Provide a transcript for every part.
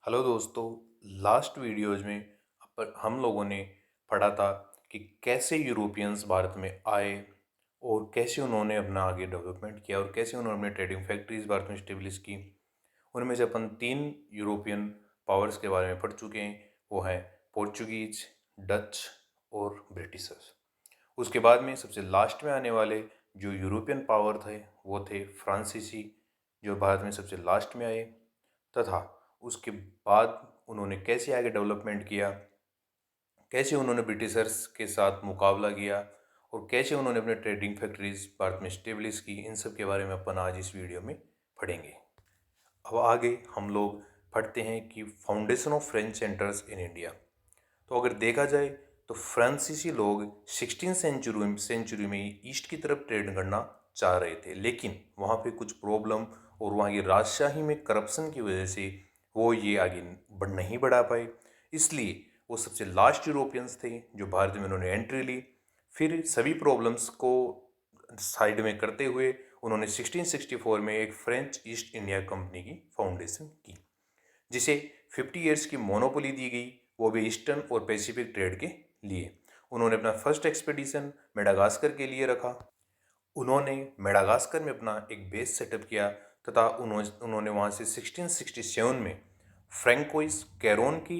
Hello दोस्तों। Last videos में हम लोगों ने पढ़ा था कि कैसे यूरोपियंस भारत में आए और कैसे उन्होंने अपना आगे डेवलपमेंट किया और कैसे उन्होंने अपनी ट्रेडिंग फैक्ट्रीज भारत में स्टेब्लिश की। उनमें से अपन 3 यूरोपियन पावर्स के बारे में पढ़ चुके हैं। वो हैं पोर्चुगीज, डच और ब्रिटिशर्स। उसके बाद में सबसे लास्ट में आने वाले जो यूरोपियन पावर थे वो थे फ्रांसीसी, जो भारत में सबसे लास्ट में आए। तथा उसके बाद उन्होंने कैसे आगे डेवलपमेंट किया, कैसे उन्होंने ब्रिटिशर्स के साथ मुकाबला किया और कैसे उन्होंने अपने ट्रेडिंग फैक्ट्रीज भारत में स्टेब्लिश की, इन सब के बारे में अपन आज इस वीडियो में पढ़ेंगे। अब आगे हम लोग पढ़ते हैं कि foundation of French centres in India. तो अगर देखा जाए तो फ्रांसीसी लोग 16th सेंचुरी में ईस्ट की तरफ ट्रेड करना चाह रहे थे, लेकिन वहाँ पे कुछ प्रॉब्लम और वहाँ की राजशाही में करप्शन की वजह से वो ये आगे नहीं बढ़ा पाए। इसलिए वो सबसे लास्ट यूरोपियंस थे जो भारत में उन्होंने एंट्री ली। फिर सभी प्रॉब्लम्स को साइड में करते हुए उन्होंने 1664 में एक फ्रेंच ईस्ट इंडिया कंपनी की फाउंडेशन की, जिसे 50 ईयर्स की मोनोपोली दी गई, वो भी ईस्टर्न और पैसिफिक ट्रेड के लिए। उन्होंने अपना फर्स्ट एक्सपेडिशन मेडागास्कर के लिए रखा। उन्होंने मेडागास्कर में अपना एक बेस सेटअप किया तथा उन्होंने वहाँ से 1667 में फ्रैंकोइस कैरोन की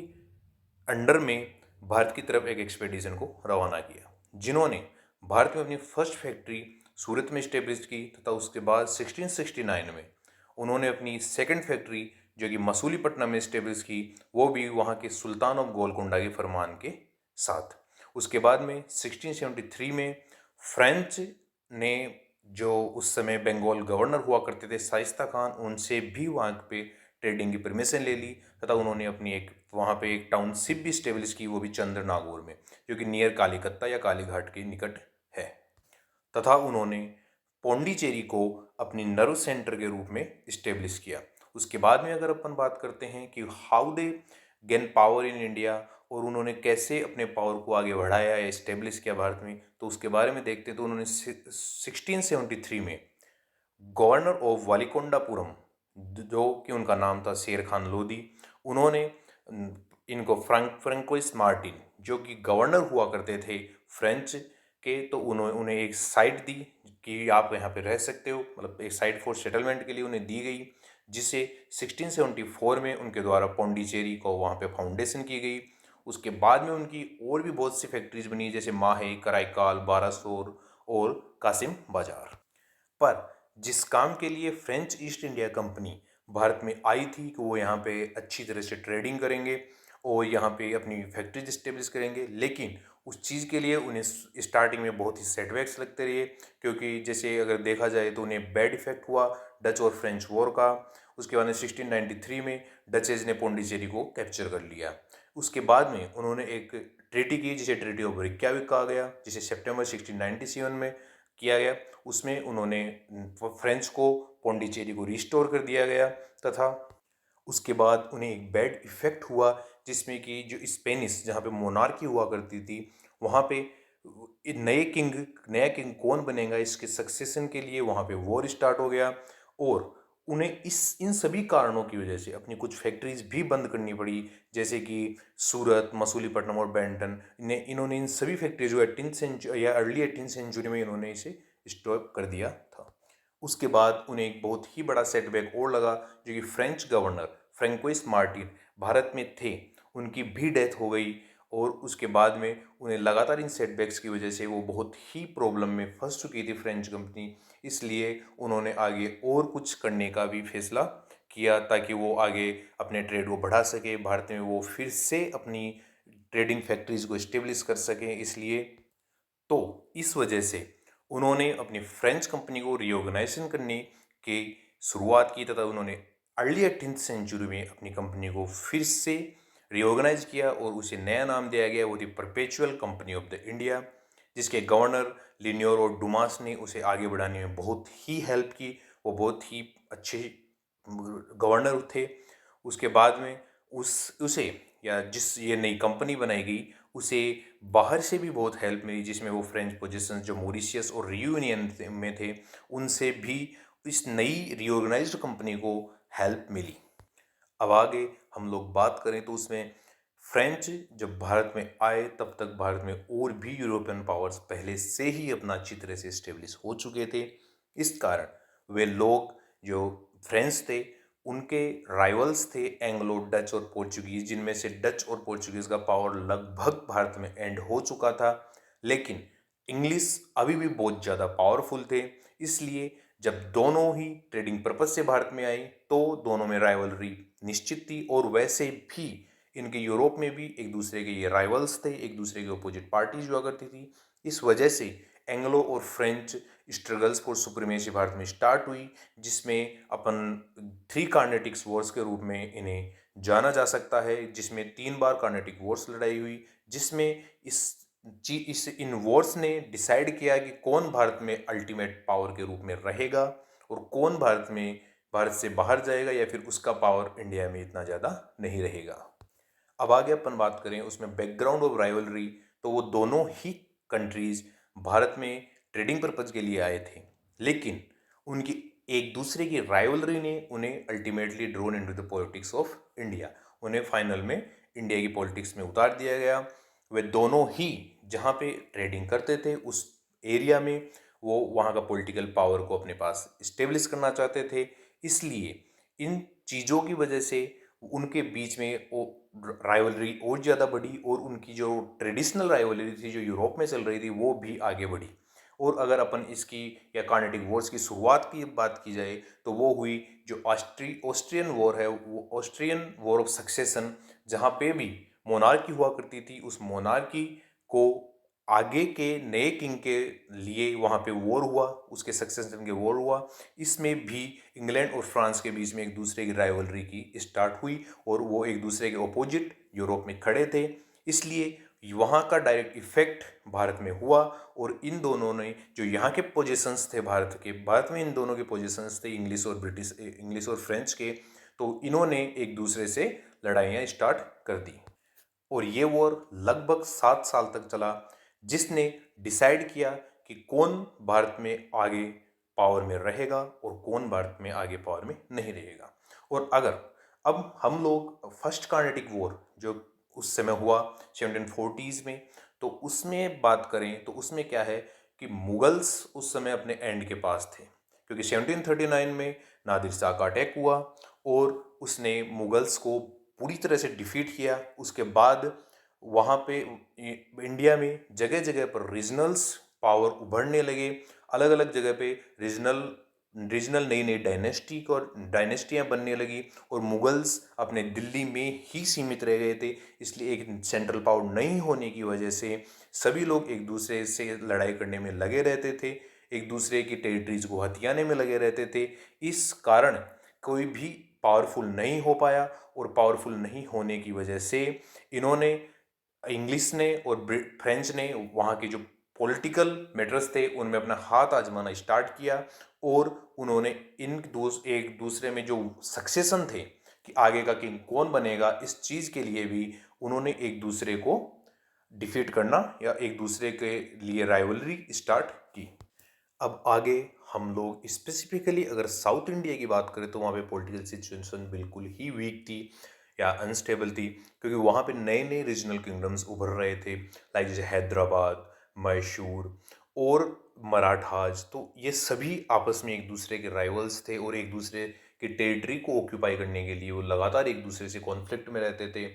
अंडर में भारत की तरफ एक एक्सपेडिशन को रवाना किया, जिन्होंने भारत में अपनी फर्स्ट फैक्ट्री सूरत में स्टेब्लिश की। तथा उसके बाद 1669 में उन्होंने अपनी सेकंड फैक्ट्री जो कि मसूलीपट्टनम में स्टेब्लिश की, वो भी वहाँ के सुल्तान ऑफ गोलकोंडा के फरमान के साथ। उसके बाद में 1673 में फ्रेंच ने, जो उस समय बंगाल गवर्नर हुआ करते थे शाइस्ता खान, उनसे भी वहाँ पे ट्रेडिंग की परमिशन ले ली तथा उन्होंने अपनी एक वहाँ पे एक टाउनशिप भी स्टेब्लिश की, वो भी चंद्रनागौर में, जो कि नियर कालीकत्ता या कालीघाट के निकट है। तथा उन्होंने पौंडीचेरी को अपनी नर्व सेंटर के रूप में इस्टेब्लिश किया। उसके बाद में अगर अपन बात करते हैं कि how they gain power in India और उन्होंने कैसे अपने पावर को आगे बढ़ाया या इस्टेब्लिश किया भारत में, तो उसके बारे में देखते हैं। तो उन्होंने 1673 में गवर्नर ऑफ वालिकोंडापुरम, जो कि उनका नाम था शेर खान लोदी, उन्होंने इनको फ्रैंकोइस मार्टिन, जो कि गवर्नर हुआ करते थे फ्रेंच के, तो उन्होंने उन्हें एक साइट दी कि आप यहाँ पे रह सकते हो, मतलब एक साइट फॉर सेटलमेंट के लिए उन्हें दी गई, जिसे 1674 में उनके द्वारा पौंडीचेरी को वहाँ पे फाउंडेशन की गई। उसके बाद में उनकी और भी बहुत सी फैक्ट्रीज बनी, जैसे माहे, कराईकाल, बारासोर और कासिम बाजार। पर जिस काम के लिए French east India company Bharat में आई थी कि वो यहाँ पे अच्छी तरह से ट्रेडिंग करेंगे और यहाँ पे अपनी फैक्ट्रीज इस्टेब्लिश करेंगे, लेकिन उस चीज़ के लिए उन्हें स्टार्टिंग में बहुत ही सेटबैक्स लगते रहे, क्योंकि जैसे अगर देखा जाए तो उन्हें बैड इफेक्ट हुआ डच और फ्रेंच वॉर का। उसके बाद में 1693 में डचेज ने पौंडीचेरी को कैप्चर कर लिया। उसके बाद में उन्होंने एक ट्रीटी की, जिसे ट्रीटी ऑफ रिक्याविक कहा गया, जिसे सितंबर 1697 में किया गया। उसमें उन्होंने फ्रेंच को पौंडीचेरी को रिस्टोर कर दिया गया। तथा उसके बाद उन्हें एक बैड इफेक्ट हुआ, जिसमें कि जो स्पेनिश, जहाँ पे मोनार्की हुआ करती थी, वहाँ पे नया किंग कौन बनेगा, इसके सक्सेशन के लिए वहाँ पे वॉर स्टार्ट हो गया। और उन्हें इन सभी कारणों की वजह से अपनी कुछ फैक्ट्रीज भी बंद करनी पड़ी, जैसे कि सूरत, मसूलीपट्टनम और बेंटन। इन्होंने इन सभी फैक्ट्रीज को 18th सेंचुरी या अर्ली 18th सेंचुरी में इन्होंने इसे स्टॉप कर दिया था। उसके बाद उन्हें एक बहुत ही बड़ा सेटबैक और लगा, जो कि French governor François Martin Bharat में थे, उनकी भी डेथ हो गई। और उसके बाद में उन्हें लगातार इन सेटबैक्स की वजह से वो बहुत ही प्रॉब्लम में फंस चुकी थी फ्रेंच कंपनी, इसलिए उन्होंने आगे और कुछ करने का भी फैसला किया, ताकि वो आगे अपने ट्रेड को बढ़ा सके, भारत में वो फिर से अपनी ट्रेडिंग फैक्ट्रीज को इस्टेब्लिश कर सकें। इसलिए तो इस वजह से उन्होंने अपनी फ्रेंच कंपनी को रीऑर्गेनाइजेशन करने की शुरुआत की, तथा उन्होंने अर्ली 18th सेंचुरी में अपनी कंपनी को फिर से रीऑर्गेनाइज किया और उसे नया नाम दिया गया, वो थी perpetual company of the India, जिसके गवर्नर लिनियोर और डुमास ने उसे आगे बढ़ाने में बहुत ही हेल्प की। वो बहुत ही अच्छे गवर्नर थे। उसके बाद में उसे या जिस ये नई कंपनी बनाई गई, उसे बाहर से भी बहुत हेल्प मिली, जिसमें वो फ्रेंच पोजीशंस जो मॉरिशियस और रियूनियन में थे, उनसे भी इस नई रीऑर्गेनाइज्ड कंपनी को हेल्प मिली। अब आगे हम लोग बात करें तो उसमें फ्रेंच जब भारत में आए तब तक भारत में और भी यूरोपियन पावर्स पहले से ही अपना अच्छी तरह से स्टेब्लिश हो चुके थे। इस कारण वे लोग जो फ्रेंच थे उनके राइवल्स थे एंग्लो डच और पोर्चुगीज, जिनमें से डच और पोर्चुगीज का पावर लगभग भारत में एंड हो चुका था, लेकिन इंग्लिश अभी भी बहुत ज़्यादा पावरफुल थे। इसलिए जब दोनों ही ट्रेडिंग पर्पज से भारत में आई तो दोनों में राइवलरी निश्चित थी। और वैसे भी इनके यूरोप में भी एक दूसरे के ये राइवल्स थे, एक दूसरे के अपोजिट पार्टीज हुआ करती थी। इस वजह से एंग्लो और French struggles for supremacy Bharat में स्टार्ट हुई, जिसमें अपन थ्री कार्नेटिक्स वॉर्स के रूप में इन्हें जाना जा सकता है, जिसमें 3 बार कार्नेटिक वॉर्स लड़ाई हुई, जिसमें इस इन वॉर्स ने डिसाइड किया कि कौन भारत में अल्टीमेट पावर के रूप में रहेगा और कौन भारत से बाहर जाएगा या फिर उसका पावर इंडिया में इतना ज़्यादा नहीं रहेगा। अब आगे अपन बात करें उसमें बैकग्राउंड ऑफ राइवलरी, तो वो दोनों ही कंट्रीज भारत में ट्रेडिंग पर्पज के लिए आए थे, लेकिन उनकी एक दूसरे की राइवलरी ने उन्हें ultimately drone into the politics of India, उन्हें फाइनल में इंडिया की पॉलिटिक्स में उतार दिया गया। वे दोनों ही जहाँ पे ट्रेडिंग करते थे उस एरिया में वो वहाँ का पॉलिटिकल पावर को अपने पास इस्टेब्लिश करना चाहते थे। इसलिए इन चीज़ों की वजह से उनके बीच में वो राइवलरी और ज़्यादा बढ़ी और उनकी जो ट्रेडिशनल राइवलरी थी जो यूरोप में चल रही थी वो भी आगे बढ़ी। और अगर अपन इसकी या कार्नेटिक वॉर्स की शुरुआत की बात की जाए तो वो हुई जो ऑस्ट्रियन वॉर है, वो ऑस्ट्रियन वॉर ऑफ सक्सेशन, जहाँ पे भी मोनार्की हुआ करती थी, उस मोनार्की को आगे के नए किंग के लिए वहाँ पे वॉर हुआ, उसके सक्सेशन के वॉर हुआ। इसमें भी इंग्लैंड और फ्रांस के बीच में एक दूसरे की राइवलरी की स्टार्ट हुई और वो एक दूसरे के अपोजिट यूरोप में खड़े थे। इसलिए वहाँ का डायरेक्ट इफेक्ट भारत में हुआ और इन दोनों ने जो यहाँ के पोजीशंस थे भारत में इन दोनों के पोजीशंस थे इंग्लिश और फ्रेंच के, तो इन्होंने एक दूसरे से लड़ाइयाँ स्टार्ट कर दी और ये वॉर लगभग 7 साल तक चला, जिसने डिसाइड किया कि कौन भारत में आगे पावर में रहेगा और कौन भारत में आगे पावर में नहीं रहेगा। और अगर अब हम लोग फर्स्ट कार्नेटिक वॉर जो उस समय हुआ 1740s में, तो उसमें बात करें तो उसमें क्या है कि मुगल्स उस समय अपने एंड के पास थे, क्योंकि 1739 में नादिर शाह का अटैक हुआ और उसने मुगल्स को पूरी तरह से डिफीट किया। उसके बाद वहाँ पे इंडिया में जगह जगह पर रीजनल्स पावर उभरने लगे, अलग अलग जगह पे रीजनल नई नई डायनेस्टियाँ बनने लगी और मुगल्स अपने दिल्ली में ही सीमित रह गए थे। इसलिए एक सेंट्रल पावर नहीं होने की वजह से सभी लोग एक दूसरे से लड़ाई करने में लगे रहते थे, एक दूसरे की टेरिटरीज को हथियाने में लगे रहते थे। इस कारण कोई भी पावरफुल नहीं हो पाया और पावरफुल नहीं होने की वजह से इन्होंने इंग्लिश ने और फ्रेंच ने वहाँ के जो पॉलिटिकल मैटर्स थे उनमें अपना हाथ आजमाना स्टार्ट किया और उन्होंने एक दूसरे में जो सक्सेशन थे कि आगे का किंग कौन बनेगा, इस चीज़ के लिए भी उन्होंने एक दूसरे को डिफीट करना या एक दूसरे के लिए राइवलरी स्टार्ट की। अब आगे हम लोग स्पेसिफिकली अगर साउथ इंडिया की बात करें तो वहाँ पे पॉलिटिकल सिचुएशन बिल्कुल ही वीक थी या अनस्टेबल थी, क्योंकि वहाँ पे नए नए रीजनल किंगडम्स उभर रहे थे, लाइक जैसे हैदराबाद, मैसूर और मराठाज। तो ये सभी आपस में एक दूसरे के राइवल्स थे और एक दूसरे की टेरिटरी को ऑक्यूपाई करने के लिए वो लगातार एक दूसरे से कॉन्फ्लिक्ट में रहते थे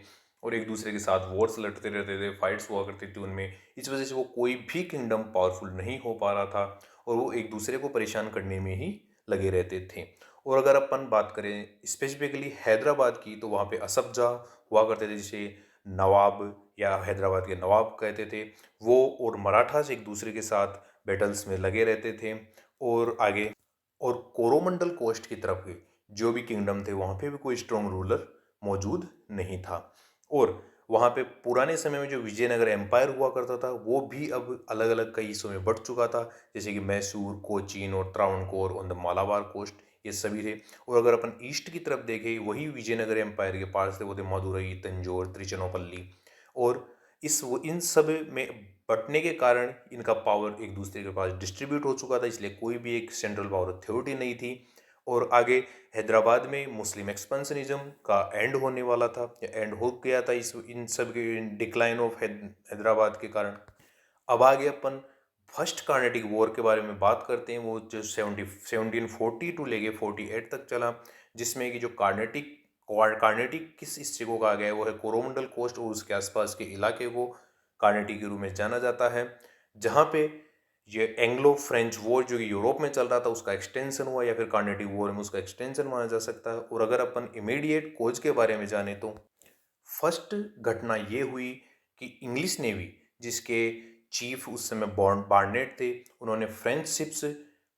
और एक दूसरे के साथ वॉर्स लड़ते रहते थे, फाइट्स हुआ करती थी उनमें। इस वजह से वो कोई भी किंगडम पावरफुल नहीं हो पा रहा था और वो एक दूसरे को परेशान करने में ही लगे रहते थे। और अगर अपन बात करें स्पेसिफिकली हैदराबाद की, तो वहाँ पे असफजा हुआ करते थे जिसे नवाब या हैदराबाद के नवाब कहते थे वो, और मराठास एक दूसरे के साथ बैटल्स में लगे रहते थे। और आगे और कोरोमंडल कोस्ट की तरफ के जो भी किंगडम थे वहाँ पे भी कोई स्ट्रॉन्ग रूलर मौजूद नहीं था। और वहाँ पे पुराने समय में जो विजयनगर एम्पायर हुआ करता था वो भी अब अलग अलग कई हिस्सों में बढ़ चुका था, जैसे कि मैसूर, कोचीन और Travancore on the Malabar coast, ये सभी थे। और अगर अपन ईस्ट की तरफ देखें वही विजयनगर एम्पायर के पास थे, वो थे मदुरई, तंजौर, त्रिचनोपल्ली। और इन सब में बंटने के कारण इनका पावर एक दूसरे के पास डिस्ट्रीब्यूट हो चुका था, इसलिए कोई भी एक सेंट्रल पावर अथॉरिटी नहीं थी। और आगे हैदराबाद में मुस्लिम एक्सपेंशनिज्म का एंड होने वाला था या एंड हो गया था इस इन सब के डिक्लाइन ऑफ हैदराबाद के कारण। अब आगे अपन फर्स्ट कार्नेटिक वॉर के बारे में बात करते हैं, वो जो 1742 लेके 48 तक चला, जिसमें कि जो कार्नेटिक किस हिस्से को कहा गया है वो है कोरोमंडल कोस्ट और उसके आसपास के इलाके को कार्नेटिक के रूप में जाना जाता है, जहाँ पे ये एंग्लो फ्रेंच वॉर जो कि यूरोप में चल रहा था उसका एक्सटेंशन हुआ या फिर कार्नेटिक वॉर में उसका एक्सटेंशन माना जा सकता है। और अगर अपन इमीडिएट कोज के बारे में जाने तो फर्स्ट घटना ये हुई कि इंग्लिश नेवी, जिसके चीफ उस समय बार्नेट थे, उन्होंने फ्रेंच शिप्स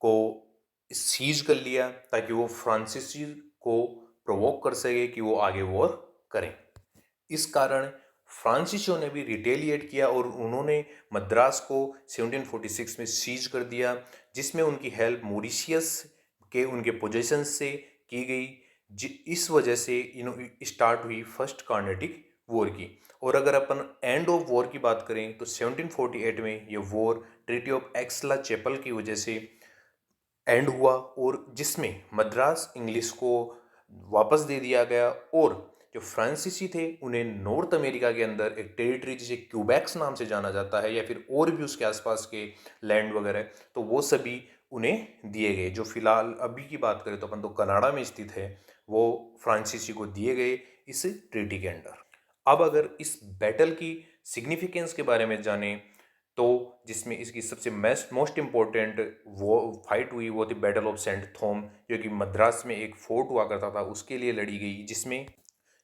को सीज कर लिया ताकि वो फ्रांसीसी को प्रोवोक कर सके कि वो आगे वॉर करें। इस कारण फ्रांसीसियों ने भी रिटेलिएट किया और उन्होंने मद्रास को 1746 में सीज कर दिया, जिसमें उनकी हेल्प मॉरिशियस के उनके पोजेशन से की गई। इस वजह से स्टार्ट हुई फर्स्ट कार्नेटिक वॉर की। और अगर अपन एंड ऑफ वॉर की बात करें तो 1748 में ये वॉर ट्रीटी ऑफ एक्सला चैपल की वजह से एंड हुआ, और जिसमें मद्रास इंग्लिश को वापस दे दिया गया और जो फ्रांसीसी थे उन्हें नॉर्थ अमेरिका के अंदर एक टेरिटरी जिसे क्यूबैक्स नाम से जाना जाता है या फिर और भी उसके आसपास के लैंड वगैरह, तो वो सभी उन्हें दिए गए। जो फिलहाल अभी की बात करें तो अपन तो कनाडा में स्थित है, वो फ्रांसीसी को दिए गए इस ट्रीटी के अंडर। अब अगर इस बैटल की सिग्निफिकेंस के बारे में जाने तो जिसमें इसकी सबसे मोस्ट इम्पोर्टेंट वो फाइट हुई वो थी बैटल ऑफ सेंट थॉम, जो कि मद्रास में एक फोर्ट हुआ करता था उसके लिए लड़ी गई, जिसमें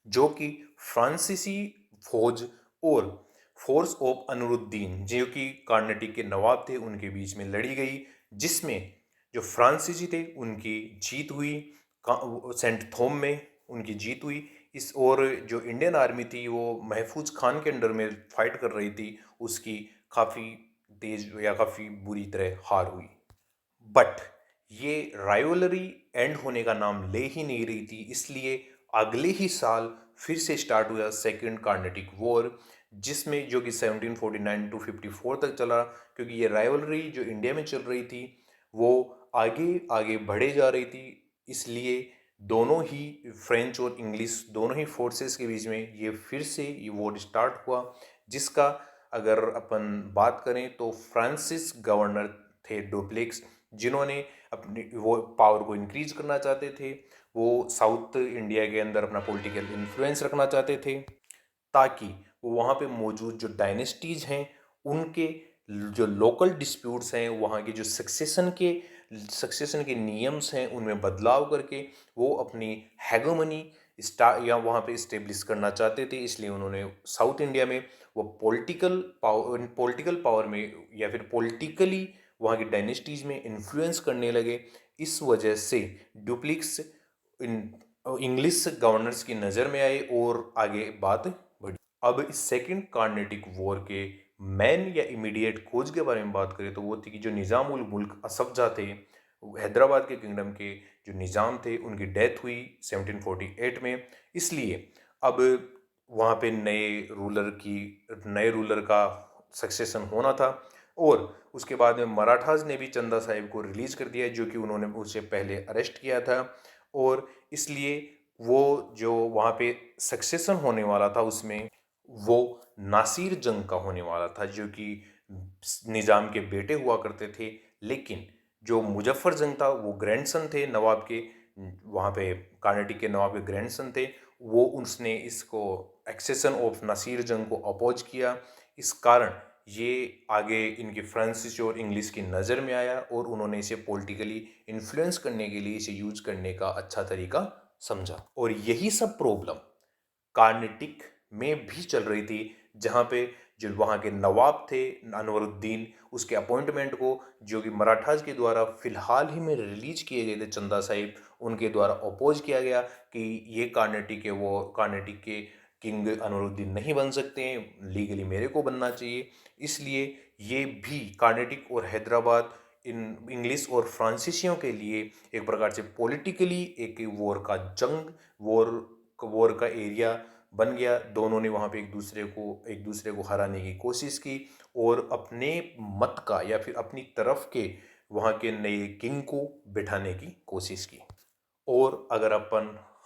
जो कि फ्रांसीसी फौज और फोर्स ऑफ अनरुद्दीन जो कि कार्नेटिक के नवाब थे उनके बीच में लड़ी गई, जिसमें जो फ्रांसीसी थे उनकी जीत हुई, सेंट थॉम में उनकी जीत हुई। इस और जो इंडियन आर्मी थी वो महफूज खान के अंडर में फाइट कर रही थी, उसकी काफ़ी तेज या काफ़ी बुरी तरह हार हुई। बट ये राइवलरी एंड होने का नाम ले ही नहीं रही थी, इसलिए अगले ही साल फिर से स्टार्ट हुआ सेकेंड कार्नेटिक वॉर, जिसमें जो कि 1749 टू 54 तक चला, क्योंकि ये राइवलरी जो इंडिया में चल रही थी वो आगे आगे बढ़े जा रही थी। इसलिए दोनों ही फ्रेंच और इंग्लिश दोनों ही फोर्सेस के बीच में ये फिर से ये वॉर स्टार्ट हुआ, जिसका अगर अपन बात करें तो फ्रांसिस गवर्नर थे डुप्लेक्स, जिन्होंने अपनी वो पावर को इंक्रीज करना चाहते थे। वो साउथ इंडिया के अंदर अपना पॉलिटिकल इन्फ्लुएंस रखना चाहते थे ताकि वो वहाँ पे मौजूद जो डायनेस्टीज हैं उनके जो लोकल डिस्प्यूट्स हैं, वहाँ के जो सक्सेशन के नियम्स हैं उनमें बदलाव करके वो अपनी हैगोमनी या वहाँ पे इस्टेब्लिश करना चाहते थे। इसलिए उन्होंने साउथ इंडिया में वो पॉलिटिकल पावर में या फिर पॉलिटिकली वहाँ की डायनेस्टीज में इन्फ्लुएंस करने लगे। इस वजह से डुप्लिक्स इंग्लिश गवर्नर्स की नज़र में आए और आगे बात बढ़ी। अब इस सेकेंड कार्नेटिक वॉर के मैन या इमीडिएट खोज के बारे में बात करें तो वो थी कि जो निज़ाम उल मुल्क असफजा थे, हैदराबाद के किंगडम के जो निज़ाम थे, उनकी डेथ हुई 1748 में। इसलिए अब वहाँ पे नए रूलर का सक्सेशन होना था, और उसके बाद में मराठास ने भी चंदा साहिब को रिलीज कर दिया, जो कि उन्होंने उससे पहले अरेस्ट किया था। और इसलिए वो जो वहाँ पे सक्सेशन होने वाला था उसमें वो नासिर जंग का होने वाला था, जो कि निज़ाम के बेटे हुआ करते थे। लेकिन जो मुजफ्फर जंग था वो ग्रैंडसन थे नवाब के, वहाँ पे कार्नेटिक के नवाब के ग्रैंडसन थे, वो उसने इसको एक्सेशन ऑफ नासिर जंग को अपोज किया। इस कारण ये आगे इनके फ्रांसीसी और इंग्लिश की नज़र में आया और उन्होंने इसे पॉलिटिकली इन्फ्लुएंस करने के लिए इसे यूज करने का अच्छा तरीका समझा। और यही सब प्रॉब्लम कार्नेटिक में भी चल रही थी, जहाँ पे जो वहाँ के नवाब थे अनवरुद्दीन, उसके अपॉइंटमेंट को जो कि मराठास के द्वारा फिलहाल ही में रिलीज किए गए थे चंदा साहिब, उनके द्वारा अपोज किया गया कि ये कार्नेटिक के किंग अनवरुद्दीन नहीं बन सकते हैं, लीगली मेरे को बनना चाहिए। इसलिए ये भी कार्नेटिक और हैदराबाद इन इंग्लिश और फ्रांसीसियों के लिए एक प्रकार से पॉलिटिकली एक वॉर का एरिया बन गया। दोनों ने वहाँ पे एक दूसरे को हराने की कोशिश की और अपने मत का या फिर अपनी तरफ के वहाँ के नए किंग को बिठाने की कोशिश की। और अगर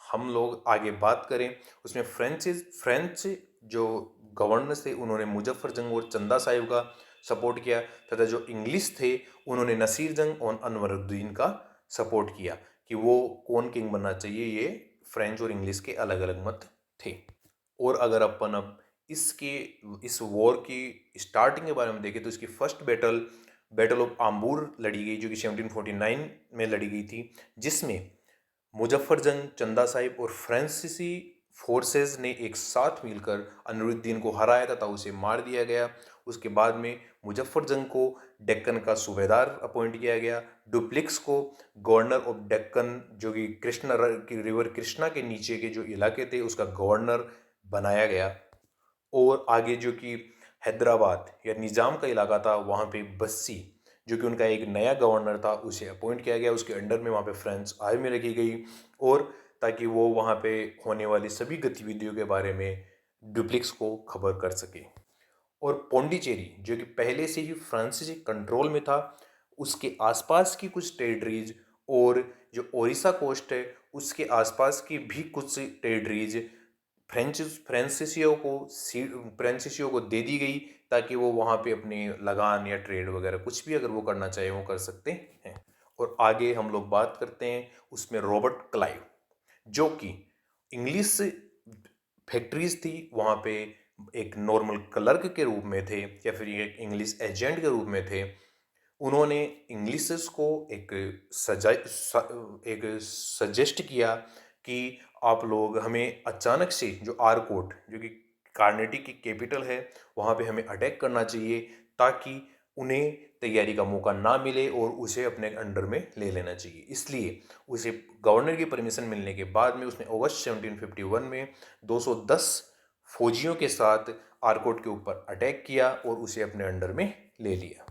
हम लोग आगे बात करें, उसमें फ्रेंच जो गवर्नर्स थे उन्होंने मुजफ्फर जंग और चंदा साहिब का सपोर्ट किया, तथा जो इंग्लिश थे उन्होंने नसीर जंग और अनवरुद्दीन का सपोर्ट किया कि वो कौन किंग बनना चाहिए। ये फ्रेंच और इंग्लिश के अलग अलग मत थे। और अगर अब इस वॉर की स्टार्टिंग के बारे में देखें तो इसकी फर्स्ट बैटल ऑफ आम्बूर लड़ी गई, जो कि 1749 में लड़ी गई थी, जिसमें मुजफ्फर जंग, चंदा साहिब और फ्रांसीसी फोर्सेस ने एक साथ मिलकर अनवरुद्दीन को हराया तथा उसे मार दिया गया। उसके बाद में मुजफ्फर जंग को डेक्कन का सूबेदार अपॉइंट किया गया, डुप्लिक्स को गवर्नर ऑफ डेक्कन, जो कि रिवर कृष्णा के नीचे के जो इलाके थे उसका गवर्नर बनाया गया। और आगे जो कि हैदराबाद या निज़ाम का इलाका था, वहाँ पे बस्सी, जो कि उनका एक नया गवर्नर था, उसे अपॉइंट किया गया। उसके अंडर में वहाँ पे फ्रेंच आर्मी रखी गई, और ताकि वो वहाँ पे होने वाली सभी गतिविधियों के बारे में डुप्लिक्स को खबर कर सके। और पौंडीचेरी, जो कि पहले से ही फ्रांसीसी कंट्रोल में था, उसके आसपास की कुछ टेरिटरीज और जो ओडिशा कोस्ट है उसके आसपास की भी कुछ टेरिटरीज फ्रांसीसियों को दे दी गई, ताकि वो वहाँ पे अपने लगान या ट्रेड वगैरह कुछ भी अगर वो करना चाहे वो कर सकते हैं। और आगे हम लोग बात करते हैं उसमें रॉबर्ट क्लाइव, जो कि इंग्लिश फैक्ट्रीज थी वहाँ पे एक नॉर्मल क्लर्क के रूप में थे या फिर एक इंग्लिश एजेंट के रूप में थे। उन्होंने इंग्लिशर्स को एक सजेस्ट किया कि आप लोग हमें अचानक से जो आरकोट, जो कि कार्नेटिक की कैपिटल है, वहाँ पे हमें अटैक करना चाहिए, ताकि उन्हें तैयारी का मौका ना मिले और उसे अपने अंडर में ले लेना चाहिए। इसलिए उसे गवर्नर की परमिशन मिलने के बाद में उसने अगस्त 1751 में 210 फौजियों के साथ आरकोट के ऊपर अटैक किया और उसे अपने अंडर में ले लिया।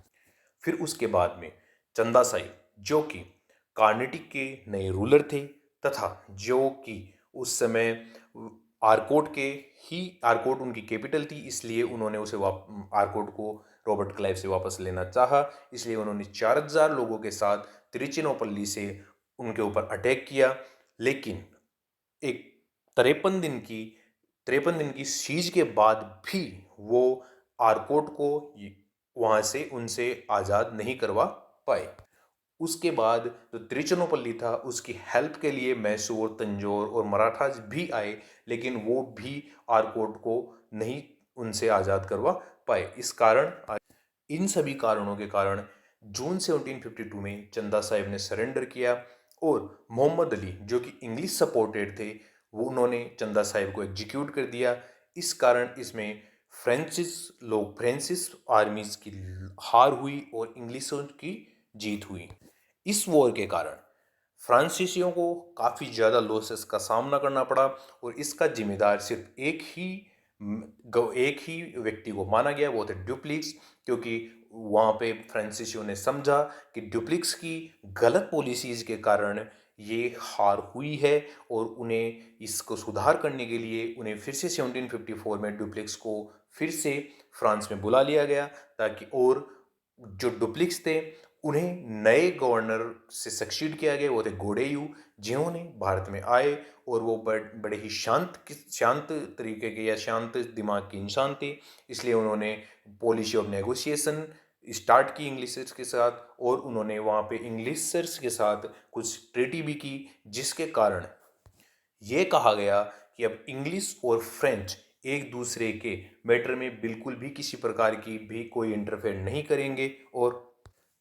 फिर उसके बाद में चंदा साहिब, जो कि कार्नेटिक के नए रूलर थे तथा जो कि उस समय आरकोट उनकी कैपिटल थी, इसलिए उन्होंने आरकोट को रॉबर्ट क्लाइव से वापस लेना चाहा। इसलिए उन्होंने 4000 लोगों के साथ तिरुचिरापल्ली से उनके ऊपर अटैक किया, लेकिन एक 53 दिन की सीज के बाद भी वो आरकोट को वहां से उनसे आज़ाद नहीं करवा पाए। उसके बाद जो तिरुचिरापल्ली था उसकी हेल्प के लिए मैसूर, तंजौर और मराठाज भी आए, लेकिन वो भी आरकोट को नहीं उनसे आज़ाद करवा पाए। इन सभी कारणों के कारण जून 1752 में चंदा साहिब ने सरेंडर किया, और मोहम्मद अली, जो कि इंग्लिश सपोर्टेड थे, वो उन्होंने चंदा साहिब को एग्जीक्यूट कर दिया। इस कारण इसमें फ्रांसिस आर्मीज की हार हुई और इंग्लिशों की जीत हुई। इस वॉर के कारण फ्रांसीसियों को काफ़ी ज़्यादा लॉसेस का सामना करना पड़ा, और इसका जिम्मेदार सिर्फ एक ही व्यक्ति को माना गया, वो थे डुप्लिक्स। क्योंकि वहाँ पे फ्रांसीसियों ने समझा कि डुप्लिक्स की गलत पॉलिसीज़ के कारण ये हार हुई है, और उन्हें इसको सुधार करने के लिए उन्हें फिर से 1754 में डुप्लिक्स को फिर से फ्रांस में बुला लिया गया, ताकि और जो डुप्लिक्स थे उन्हें नए गवर्नर से सक्सीड किया गया, वो थे गोडेयू, जिन्होंने भारत में आए, और वो बड़े ही शांत तरीके के या शांत दिमाग के इंसान थे। इसलिए उन्होंने पॉलिसी ऑफ नेगोशिएशन स्टार्ट की इंग्लिशर्स के साथ, और उन्होंने वहाँ पे इंग्लिशर्स के साथ कुछ ट्रीटी भी की, जिसके कारण ये कहा गया कि अब इंग्लिश और फ्रेंच एक दूसरे के मैटर में बिल्कुल भी किसी प्रकार की भी कोई इंटरफेयर नहीं करेंगे, और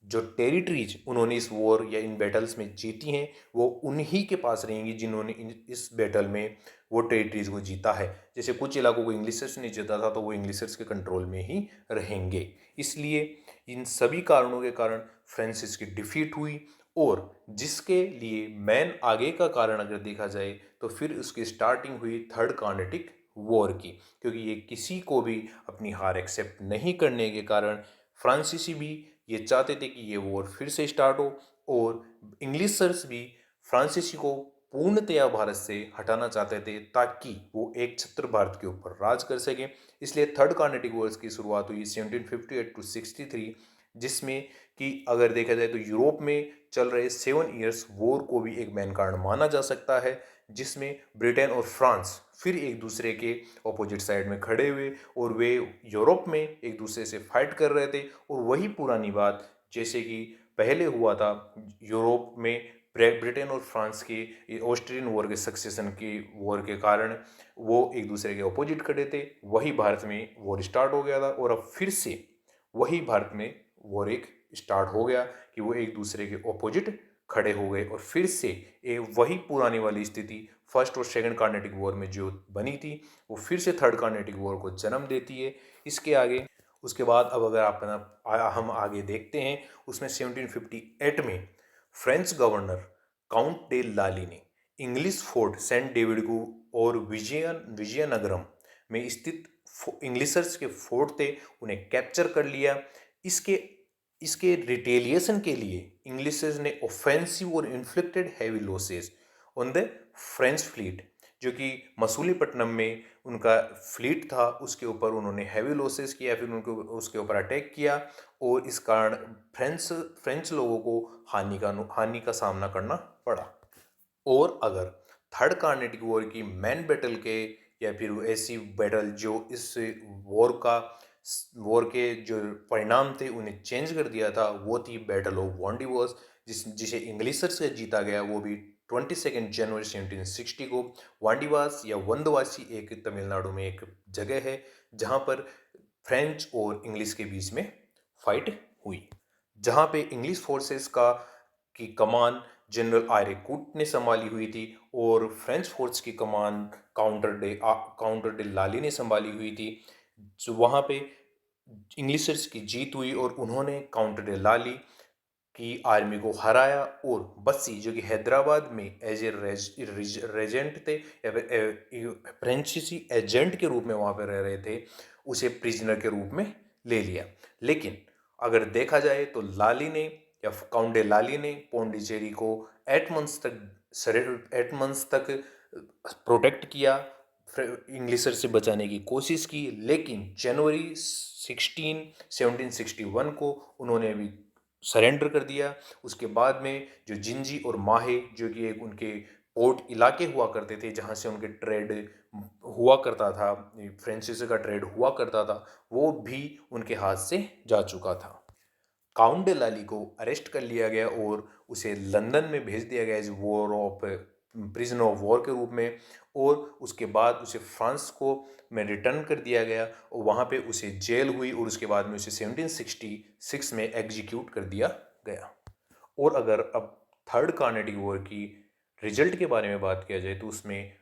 जो टेरिटरीज उन्होंने इस वॉर या इन बैटल्स में जीती हैं वो उन्हीं के पास रहेंगी जिन्होंने इस बैटल में वो टेरिटरीज को जीता है। जैसे कुछ इलाकों को इंग्लिशर्स ने जीता था, तो वो इंग्लिशर्स के कंट्रोल में ही रहेंगे। इसलिए इन सभी कारणों के कारण फ्रांसिस की डिफीट हुई, और जिसके लिए मेन आगे का कारण अगर देखा जाए तो फिर उसकी स्टार्टिंग हुई थर्ड कार्नेटिक वॉर की, क्योंकि ये किसी को भी अपनी हार एक्सेप्ट नहीं करने के कारण फ्रांसीसी भी ये चाहते थे कि ये वॉर फिर से स्टार्ट हो, और इंग्लिशर्स भी फ्रांसीसी को पूर्णतया भारत से हटाना चाहते थे, ताकि वो एक छत्र भारत के ऊपर राज कर सकें। इसलिए थर्ड कार्नेटिक वॉर्स की शुरुआत हुई 1758 to 63, जिसमें कि अगर देखा जाए तो यूरोप में चल रहे 7 ईयर्स वॉर को भी एक मैन कार्ड माना जा सकता है, जिसमें ब्रिटेन और फ्रांस फिर एक दूसरे के ऑपोजिट साइड में खड़े हुए और वे यूरोप में एक दूसरे से फाइट कर रहे थे। और वही पुरानी बात जैसे कि पहले हुआ था यूरोप में ब्रिटेन और फ्रांस की ऑस्ट्रियन वॉर के सक्सेशन की वॉर के कारण वो एक दूसरे के ऑपोजिट खड़े थे, वही भारत में वॉर स्टार्ट हो गया था। और अब फिर से वही भारत में वॉर एक स्टार्ट हो गया कि वो एक दूसरे के ऑपोजिट खड़े हो गए और फिर से वही पुरानी वाली स्थिति फर्स्ट और सेकंड कार्नेटिक वॉर में जो बनी थी वो फिर से थर्ड कार्नेटिक वॉर को जन्म देती है। इसके आगे उसके बाद अब अगर हम आगे देखते हैं, उसमें 1758 में फ्रेंच गवर्नर काउंट डे लाली ने इंग्लिश फोर्ट सेंट डेविड को और विजयनगरम में स्थित इंग्लिशर्स के फोर्ट थे उन्हें कैप्चर कर लिया। इसके इसके रिटेलिएशन के लिए इंग्लिशर्स ने ऑफेंसिव और inflicted heavy losses on the French fleet, जो कि मसूलीपट्टनम में उनका फ्लीट था उसके ऊपर उन्होंने हैवी लॉसेस किया, फिर उनको उसके ऊपर अटैक किया और इस कारण फ्रेंच लोगों को हानि का सामना करना पड़ा। और अगर थर्ड कार्नेटिक वॉर की मैन बैटल के या फिर ऐसी बैटल जो इस वॉर के जो परिणाम थे उन्हें चेंज कर दिया था, वो थी बैटल ऑफ वांडीवर्स, जिसे इंग्लिशर्स से जीता गया, वो भी 22 जनवरी 1760 को। वांडीवास या वंदवासी एक तमिलनाडु में एक जगह है जहाँ पर फ्रेंच और इंग्लिश के बीच में फाइट हुई, जहाँ पे इंग्लिश फोर्सेस की कमान जनरल आर्य कूट ने संभाली हुई थी और फ्रेंच फोर्स की कमान काउंटर डे लाली ने संभाली हुई थी। जो वहाँ पे इंग्लिशर्स की जीत हुई और उन्होंने काउंटर डे लाली की आर्मी को हराया और बस्सी जो कि हैदराबाद में एज ए रेजेंट थे या फिर फ्रेंसीसी एजेंट के रूप में वहाँ पर रह रहे थे, उसे प्रिजनर के रूप में ले लिया। लेकिन अगर देखा जाए तो लाली ने या काउंटे लाली ने पौंडीचेरी को 8 मंथ्स तक प्रोटेक्ट किया, इंग्लिशर से बचाने की कोशिश की, लेकिन जनवरी 1761 को उन्होंने भी सरेंडर कर दिया। उसके बाद में जो जिंजी और माहे जो कि एक उनके पोर्ट इलाके हुआ करते थे जहाँ से उनके ट्रेड हुआ करता था, फ्रेंसिस का ट्रेड हुआ करता था, वो भी उनके हाथ से जा चुका था। काउंट डे लाली को अरेस्ट कर लिया गया और उसे लंदन में भेज दिया गया एज प्रिजनर ऑफ वॉर के रूप में, और उसके बाद उसे फ्रांस को में रिटर्न कर दिया गया और वहाँ पे उसे जेल हुई और उसके बाद में उसे 1766 में एग्जीक्यूट कर दिया गया। और अगर अब थर्ड कार्नेटिक वॉर की रिजल्ट के बारे में बात किया जाए तो उसमें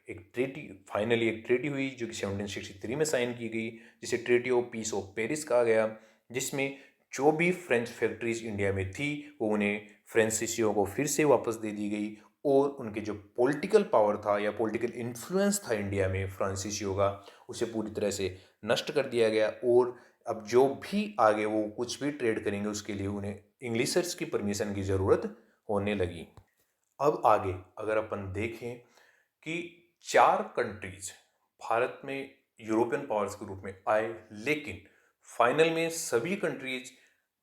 फाइनली एक ट्रीटी हुई जो कि 1763 में साइन की गई, जिसे treaty of peace of Paris कहा गया, जिसमें जो भी फ्रेंच फैक्ट्रीज इंडिया में थी वो उन्हें फ्रांसीसियों को फिर से वापस दे दी गई और उनके जो पॉलिटिकल पावर था या पॉलिटिकल इन्फ्लुएंस था इंडिया में फ्रांसीसियों का, उसे पूरी तरह से नष्ट कर दिया गया। और अब जो भी आगे वो कुछ भी ट्रेड करेंगे उसके लिए उन्हें इंग्लिशर्स की परमिशन की ज़रूरत होने लगी। अब आगे अगर अपन देखें कि 4 कंट्रीज भारत में यूरोपियन पावर्स के रूप में आए, लेकिन फाइनल में सभी कंट्रीज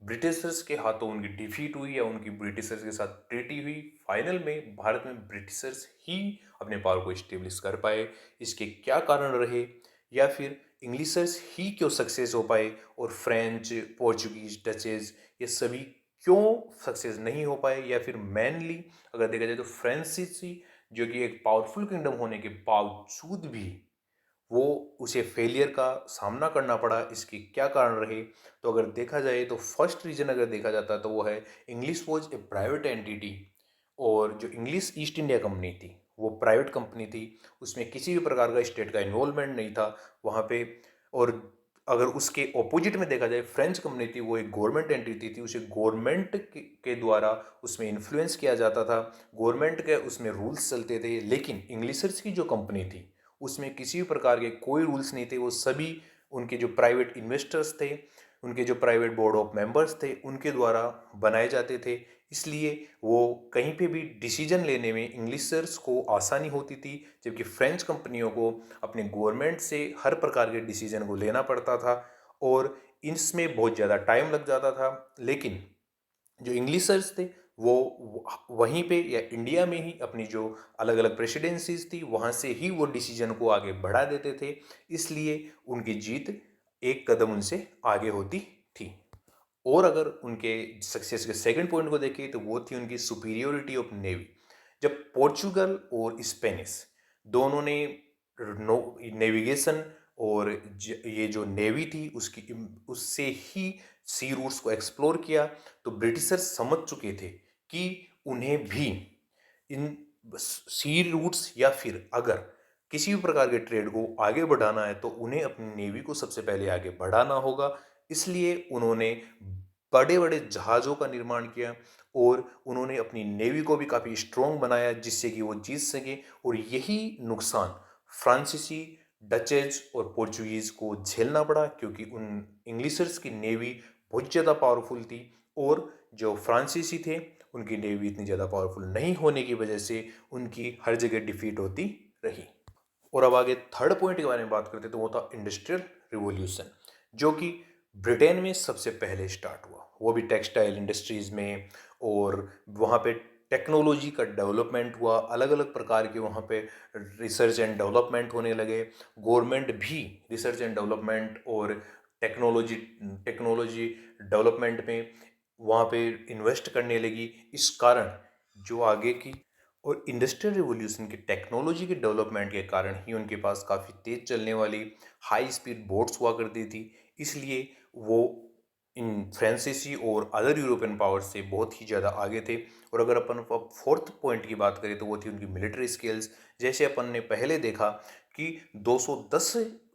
ब्रिटिशर्स के हाथों उनकी डिफीट हुई या उनकी ब्रिटिशर्स के साथ ट्रीटी हुई। फाइनल में भारत में ब्रिटिशर्स ही अपने पावर को इस्टेब्लिश कर पाए। इसके क्या कारण रहे, या फिर इंग्लिशर्स ही क्यों सक्सेस हो पाए और फ्रेंच, पोर्चुगीज, डचेज ये सभी क्यों सक्सेस नहीं हो पाए, या फिर मेनली अगर देखा जाए तो फ्रांसीसी जो कि एक पावरफुल किंगडम होने के बावजूद भी वो उसे फेलियर का सामना करना पड़ा, इसके क्या कारण रहे। तो अगर देखा जाए तो फर्स्ट रीजन अगर देखा जाता तो वो है English was a private entity, और जो इंग्लिश ईस्ट इंडिया कंपनी थी वो प्राइवेट कंपनी थी, उसमें किसी भी प्रकार का स्टेट का इन्वॉल्वमेंट नहीं था वहाँ पे। और अगर उसके ऑपोजिट में देखा जाए फ्रेंच कंपनी थी, वो एक गवर्नमेंट एंटिटी थी, उसे गवर्नमेंट के द्वारा उसमें इन्फ्लुएंस किया जाता था, गवर्नमेंट के उसमें रूल्स चलते थे। लेकिन इंग्लिशर्स की जो कंपनी थी उसमें किसी भी प्रकार के कोई रूल्स नहीं थे, वो सभी उनके जो प्राइवेट इन्वेस्टर्स थे, उनके जो प्राइवेट बोर्ड ऑफ मेंबर्स थे उनके द्वारा बनाए जाते थे। इसलिए वो कहीं पे भी डिसीजन लेने में इंग्लिशर्स को आसानी होती थी, जबकि फ्रेंच कंपनियों को अपने गवर्नमेंट से हर प्रकार के डिसीजन को लेना पड़ता था। और इसमें बहुत ज़्यादा टाइम लग जाता था। लेकिन जो इंग्लिशर्स थे वो वहीं पे या इंडिया में ही अपनी जो अलग अलग प्रेसिडेंसीज थी वहाँ से ही वो डिसीजन को आगे बढ़ा देते थे, इसलिए उनकी जीत एक कदम उनसे आगे होती थी। और अगर उनके सक्सेस के सेकंड पॉइंट को देखें तो वो थी उनकी सुपीरियोरिटी ऑफ नेवी। जब पोर्चुगल और स्पेनिश दोनों ने नेविगेशन और ये जो नेवी थी उसकी उससे ही सी रूट्स को एक्सप्लोर किया, तो ब्रिटिशर्स समझ चुके थे कि उन्हें भी इन सी रूट्स या फिर अगर किसी भी प्रकार के ट्रेड को आगे बढ़ाना है तो उन्हें अपनी नेवी को सबसे पहले आगे बढ़ाना होगा। इसलिए उन्होंने बड़े बड़े जहाज़ों का निर्माण किया और उन्होंने अपनी नेवी को भी काफ़ी स्ट्रॉन्ग बनाया जिससे कि वो जीत सके। और यही नुकसान फ्रांसीसी, डचेज और पोर्चुगीज़ को झेलना पड़ा, क्योंकि उन इंग्लिशर्स की नेवी बहुत ज़्यादा पावरफुल थी और जो फ्रांसीसी थे उनकी नेवी इतनी ज़्यादा पावरफुल नहीं होने की वजह से उनकी हर जगह डिफीट होती रही। और अब आगे थर्ड पॉइंट के बारे में बात करते तो वो था इंडस्ट्रियल रिवॉल्यूशन, जो कि ब्रिटेन में सबसे पहले स्टार्ट हुआ, वो भी टेक्सटाइल इंडस्ट्रीज में। और वहाँ पे टेक्नोलॉजी का डेवलपमेंट हुआ, अलग अलग प्रकार के वहाँ पे रिसर्च एंड डेवलपमेंट होने लगे। गवर्नमेंट भी रिसर्च एंड डेवलपमेंट और टेक्नोलॉजी टेक्नोलॉजी डेवलपमेंट में वहाँ पे इन्वेस्ट करने लगी। इस कारण जो आगे की और इंडस्ट्रियल रिवॉल्यूशन की टेक्नोलॉजी के डेवलपमेंट के कारण ही उनके पास काफ़ी तेज़ चलने वाली हाई स्पीड बोट्स हुआ करती थी। इसलिए वो इन फ्रांसीसी और अदर यूरोपियन पावर से बहुत ही ज़्यादा आगे थे। और अगर अपन फोर्थ पॉइंट की बात करें तो वो थी उनकी मिलिट्री स्किल्स। जैसे अपन ने पहले देखा कि 210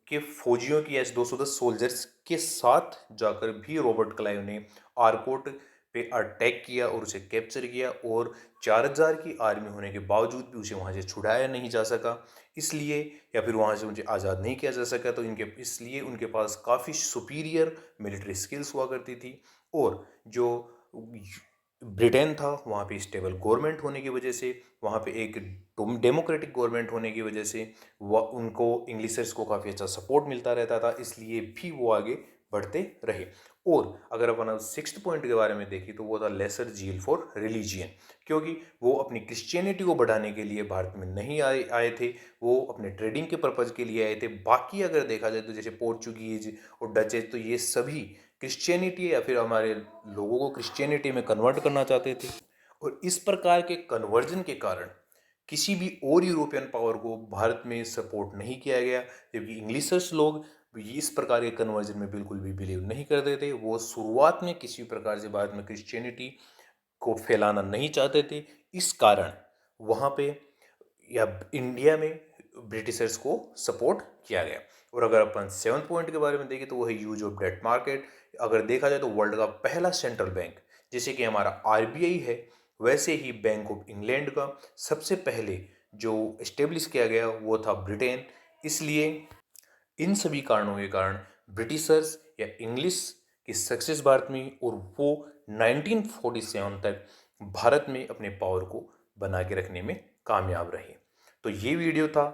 के फौजियों की या 210 सोल्जर्स के साथ जाकर भी रॉबर्ट क्लाइव ने आरकोट पे अटैक किया और उसे कैप्चर किया, और 4000 की आर्मी होने के बावजूद भी उसे वहाँ से छुड़ाया नहीं जा सका, इसलिए या फिर वहाँ से मुझे आज़ाद नहीं किया जा सका। तो इनके इसलिए उनके पास काफ़ी सुपीरियर मिलिट्री स्किल्स हुआ करती थी। और जो ब्रिटेन था वहाँ पे स्टेबल गवर्नमेंट होने की वजह से, वहाँ पे एक डेमोक्रेटिक गवर्नमेंट होने की वजह से वह उनको इंग्लिशर्स को काफ़ी अच्छा सपोर्ट मिलता रहता था, इसलिए भी वो आगे बढ़ते रहे। और अगर अपन सिक्स्थ पॉइंट के बारे में देखें तो वो था लेसर जील फॉर रिलीजियन, क्योंकि वो अपनी क्रिश्चियनिटी को बढ़ाने के लिए भारत में नहीं आए थे, वो अपने ट्रेडिंग के पर्पज़ के लिए आए थे। बाकी अगर देखा जाए तो जैसे पोर्चुगीज और डचेज तो ये सभी क्रिश्चियनिटी या फिर हमारे लोगों को क्रिश्चियनिटी में कन्वर्ट करना चाहते थे। और इस प्रकार के कन्वर्जन के कारण किसी भी और यूरोपियन पावर को भारत में सपोर्ट नहीं किया गया, जबकि इंग्लिशर्स लोग इस प्रकार के कन्वर्जन में बिल्कुल भी बिलीव नहीं करते थे। वो शुरुआत में किसी प्रकार से भारत में क्रिश्चियनिटी को फैलाना नहीं चाहते थे। इस कारण वहाँ पे या इंडिया में ब्रिटिशर्स को सपोर्ट किया गया। और अगर अपन सेवन्थ पॉइंट के बारे में देखें तो वो है यूज ऑफ डेट मार्केट। अगर देखा जाए तो वर्ल्ड का पहला सेंट्रल बैंक, जैसे कि हमारा आरबीआई है, वैसे ही बैंक ऑफ इंग्लैंड का सबसे पहले जो इस्टेब्लिश किया गया वो था ब्रिटेन। इसलिए इन सभी कारणों के कारण ब्रिटिशर्स या इंग्लिश की सक्सेस भारत में, और वो 1947 तक भारत में अपने पावर को बना के रखने में कामयाब रहे। तो ये वीडियो था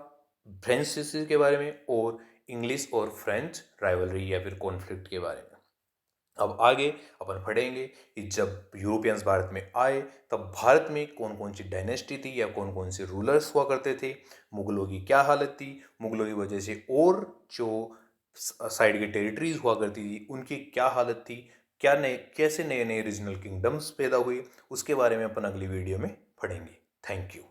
फ्रेंच के बारे में और इंग्लिश और फ्रेंच राइवलरी या फिर कॉन्फ्लिक्ट के बारे में। अब आगे अपन पढ़ेंगे कि जब यूरोपियंस भारत में आए तब भारत में कौन कौन सी डायनेस्टी थी या कौन कौन से रूलर्स हुआ करते थे, मुगलों की क्या हालत थी, मुगलों की वजह से और जो साइड की टेरिटरीज हुआ करती थी उनकी क्या हालत थी, क्या नए कैसे नए नए रीजनल किंगडम्स पैदा हुए, उसके बारे में अपन अगली वीडियो में पढ़ेंगे। Thank you.